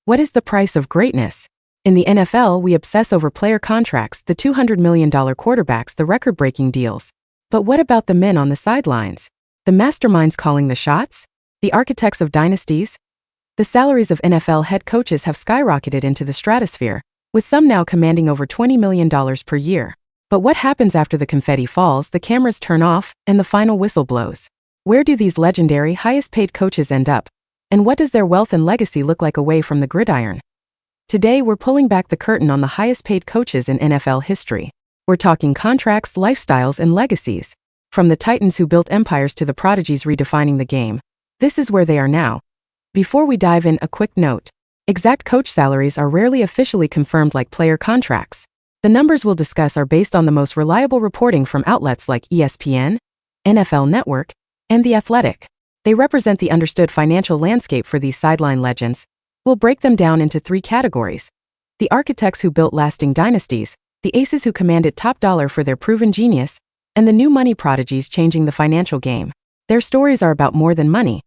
What is the price of greatness? In the NFL, we obsess over player contracts, the $200 million quarterbacks, the record-breaking deals. But what about the men on the sidelines? The masterminds calling the shots? The architects of dynasties? The salaries of NFL head coaches have skyrocketed into the stratosphere, with some now commanding over $20 million per year. But what happens after the confetti falls, the cameras turn off, and the final whistle blows? Where do these legendary, highest-paid coaches end up? And what does their wealth and legacy look like away from the gridiron? Today, we're pulling back the curtain on the highest-paid coaches in NFL history. We're talking contracts, lifestyles, and legacies. From the titans who built empires to the prodigies redefining the game, this is where they are now. Before we dive in, a quick note. Exact coach salaries are rarely officially confirmed like player contracts. The numbers we'll discuss are based on the most reliable reporting from outlets like ESPN, NFL Network, and The Athletic. They represent the understood financial landscape for these sideline legends. We'll break them down into three categories: the architects who built lasting dynasties, the aces who commanded top dollar for their proven genius, and the new money prodigies changing the financial game. Their stories are about more than money.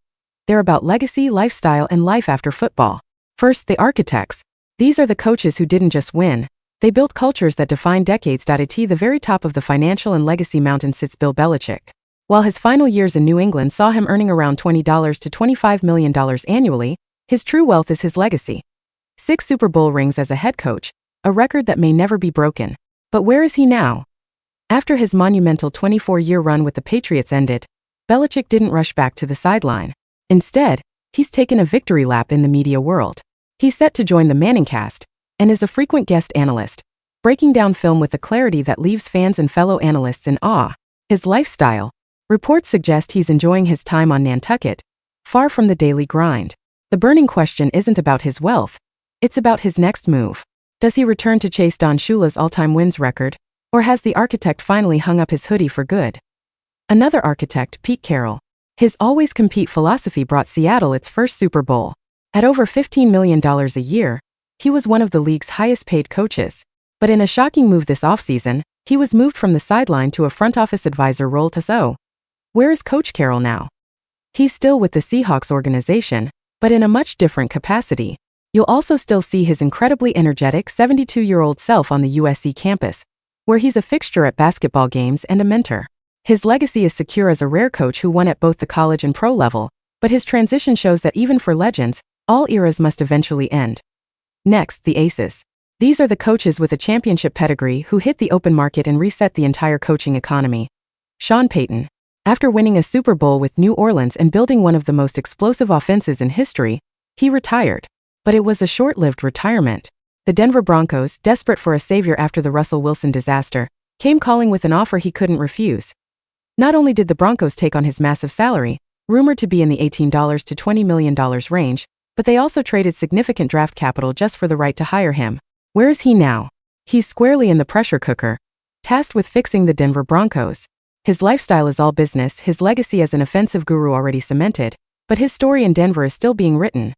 They're about legacy, lifestyle, and life after football. First, the architects. These are the coaches who didn't just win. They built cultures that define decades. At the very top of the financial and legacy mountain sits Bill Belichick. While his final years in New England saw him earning around $20 to $25 million annually, his true wealth is his legacy. 6 Super Bowl rings as a head coach, a record that may never be broken. But where is he now? After his monumental 24-year run with the Patriots ended, Belichick didn't rush back to the sideline. Instead, he's taken a victory lap in the media world. He's set to join the Manning cast, and is a frequent guest analyst, breaking down film with a clarity that leaves fans and fellow analysts in awe. His lifestyle. Reports suggest he's enjoying his time on Nantucket, far from the daily grind. The burning question isn't about his wealth, it's about his next move. Does he return to chase Don Shula's all-time wins record, or has the architect finally hung up his hoodie for good? Another architect, Pete Carroll. His always compete philosophy brought Seattle its first Super Bowl. At over $15 million a year, he was one of the league's highest-paid coaches. But in a shocking move this offseason, he was moved from the sideline to a front office advisor role. Where is Coach Carroll now? He's still with the Seahawks organization, but in a much different capacity. You'll also still see his incredibly energetic 72-year-old self on the USC campus, where he's a fixture at basketball games and a mentor. His legacy is secure as a rare coach who won at both the college and pro level, but his transition shows that even for legends, all eras must eventually end. Next, the aces. These are the coaches with a championship pedigree who hit the open market and reset the entire coaching economy. Sean Payton. After winning a Super Bowl with New Orleans and building one of the most explosive offenses in history, he retired. But it was a short-lived retirement. The Denver Broncos, desperate for a savior after the Russell Wilson disaster, came calling with an offer he couldn't refuse. Not only did the Broncos take on his massive salary, rumored to be in the $18 to $20 million range, but they also traded significant draft capital just for the right to hire him. Where is he now? He's squarely in the pressure cooker, tasked with fixing the Denver Broncos. His lifestyle is all business, his legacy as an offensive guru already cemented, but his story in Denver is still being written.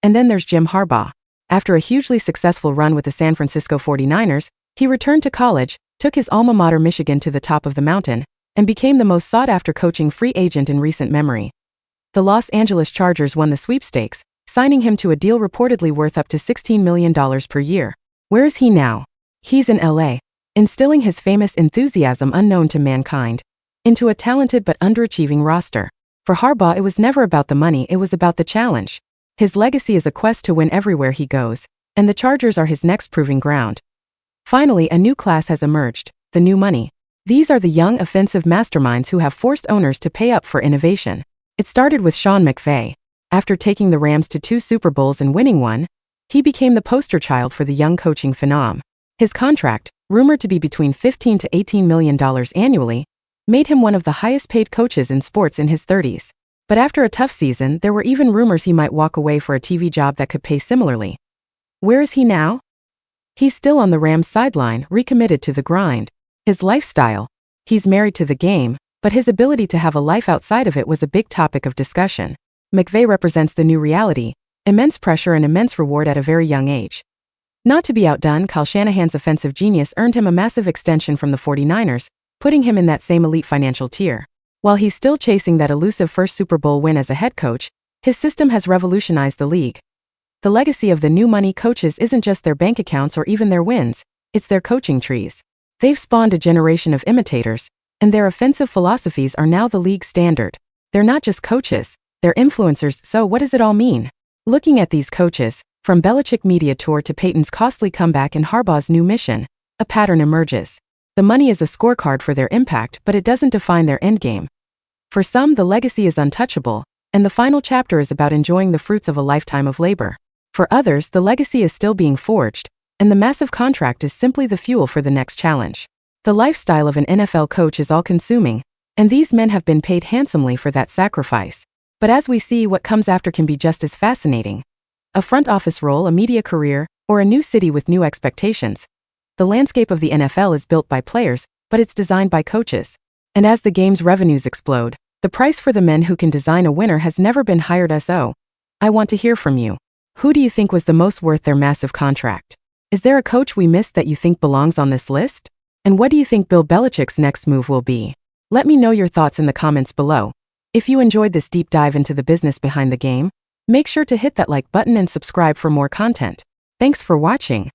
And then there's Jim Harbaugh. After a hugely successful run with the San Francisco 49ers, he returned to college, took his alma mater Michigan to the top of the mountain, and became the most sought-after coaching free agent in recent memory. The Los Angeles Chargers won the sweepstakes, signing him to a deal reportedly worth up to $16 million per year. Where is he now? He's in LA, instilling his famous enthusiasm unknown to mankind into a talented but underachieving roster. For Harbaugh, it was never about the money, it was about the challenge. His legacy is a quest to win everywhere he goes, and the Chargers are his next proving ground. Finally, a new class has emerged, the new money. These are the young offensive masterminds who have forced owners to pay up for innovation. It started with Sean McVay. After taking the Rams to 2 Super Bowls and winning one, he became the poster child for the young coaching phenom. His contract, rumored to be between $15 to $18 million annually, made him one of the highest-paid coaches in sports in his 30s. But after a tough season, there were even rumors he might walk away for a TV job that could pay similarly. Where is he now? He's still on the Rams sideline, recommitted to the grind. His lifestyle. He's married to the game, but his ability to have a life outside of it was a big topic of discussion. McVay represents the new reality, immense pressure and immense reward at a very young age. Not to be outdone, Kyle Shanahan's offensive genius earned him a massive extension from the 49ers, putting him in that same elite financial tier. While he's still chasing that elusive first Super Bowl win as a head coach, his system has revolutionized the league. The legacy of the new money coaches isn't just their bank accounts or even their wins, it's their coaching trees. They've spawned a generation of imitators, and their offensive philosophies are now the league standard. They're not just coaches, they're influencers. So what does it all mean? Looking at these coaches, from Belichick media tour to Peyton's costly comeback and Harbaugh's new mission, a pattern emerges. The money is a scorecard for their impact, but it doesn't define their endgame. For some, the legacy is untouchable, and the final chapter is about enjoying the fruits of a lifetime of labor. For others, the legacy is still being forged, and the massive contract is simply the fuel for the next challenge. The lifestyle of an NFL coach is all-consuming, and these men have been paid handsomely for that sacrifice. But as we see, what comes after can be just as fascinating. A front office role, a media career, or a new city with new expectations. The landscape of the NFL is built by players, but it's designed by coaches. And as the game's revenues explode, the price for the men who can design a winner has never been higher. So, I want to hear from you. Who do you think was the most worth their massive contract? Is there a coach we missed that you think belongs on this list? And what do you think Bill Belichick's next move will be? Let me know your thoughts in the comments below. If you enjoyed this deep dive into the business behind the game, make sure to hit that like button and subscribe for more content. Thanks for watching.